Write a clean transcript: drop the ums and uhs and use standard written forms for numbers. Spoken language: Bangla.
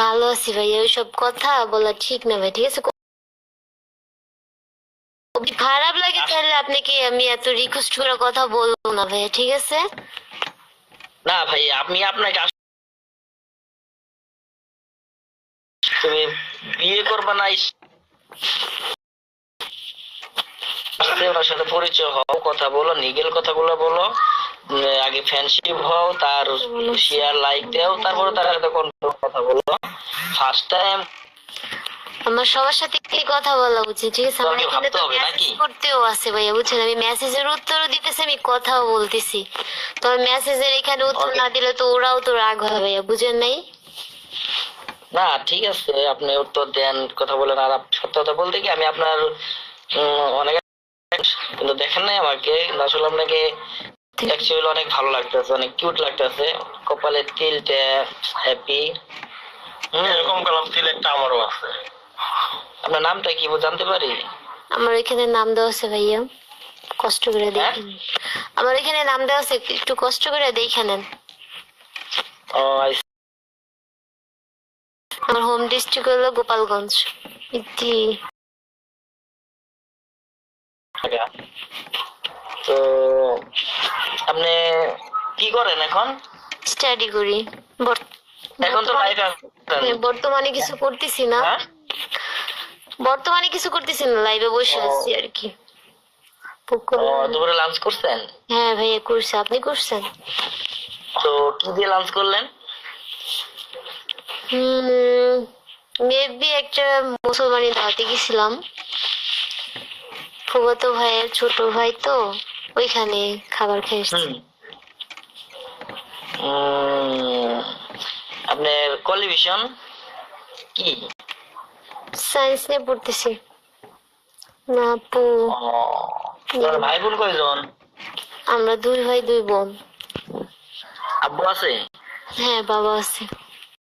ভালো আছি ভাইয়া, ওইসব কথা বলা ঠিক না ভাই, ঠিক আছে? যদি খারাপ লাগে তাহলে আপনাকে আমি এত রিকোয়েস্ট করে কথা বলবো না ভাইয়া, ঠিক আছে? না ভাই, আমি আপনাকে তুমি বিয়ে করবে না, ওনার সাথে পরিচয় হও, কথা বলো, নিগেল কথাগুলো বলো, আগে ফ্রেন্ডশিপ হও, তার শেয়ার লাইক দাও, তারপরে তার সাথে কথা বলো। ফার্স্ট টাইম আমার সবার সাথে কি কথা বলা উচিত, ঠিক আছে? আমার তোমাকে এখানে ভাবতে তো হবে মেসেজ নাকি? করতেও আছে ভাইয়া, বুঝছেন? আমি মেসেজের উত্তরও দিতেছি, আমি কথাও বলতেছি। তো আমি মেসেজের এখানে উত্তর না দিলে তো ওরাও তো রাগ হয় ভাইয়া, বুঝেন নাই? না ঠিক আছে, আপনি উত্তর দেন, কথা বলেন। আর সত্য কথা বলতে কি, আমি আপনার অনেক, কিন্তু দেখেন নাই আমাকে, কিন্তু আসলে আপনাকে অ্যাকচুয়ালি অনেক ভালো লাগতেছে, অনেক কিউট লাগতেছে, কপালে তিলটা হ্যাপি। এরকম কালাম তিল একটা আমারও আছে। আপনার নামটা কি জানতে পারি? আমার এখানে নাম দেওয়া আছে ভাইয়া, কষ্ট করে দেখেন। আমার এখানে নাম দেওয়া আছে, একটু কষ্ট করে দেখে নেন। ও আমার হোম ডিস্ট্রিক্ট হলো গোপালগঞ্জ। ইতি তো আপনি কি করেন এখন? স্টাডি করি। এখন তো লাইফ বর্তমানে কিছু করতেছি না, বর্তমানে কিছু করতেছি না, লাইভে বসে আছি আর কি। দুপুরে লাঞ্চ করছেন? হ্যাঁ ভাইয়া করছি, আপনি করছেন? তো কি দিয়ে লাঞ্চ করলেন? মেবি একটা মুসলমানি দাওয়াতে গেছিলাম, ফুফাতো ভাইয়ের ছোট ভাই তো, ওইখানে খাবার খেয়েছি। আপনার কোয়ালিফিকেশন কি? সায়েন্স নিয়ে পড়তেছি। না আপু, তোমার ভাই বোন কয়জন? আমরা দুই ভাই দুই বোন। আব্বু আছে? হ্যাঁ বাবা আছে।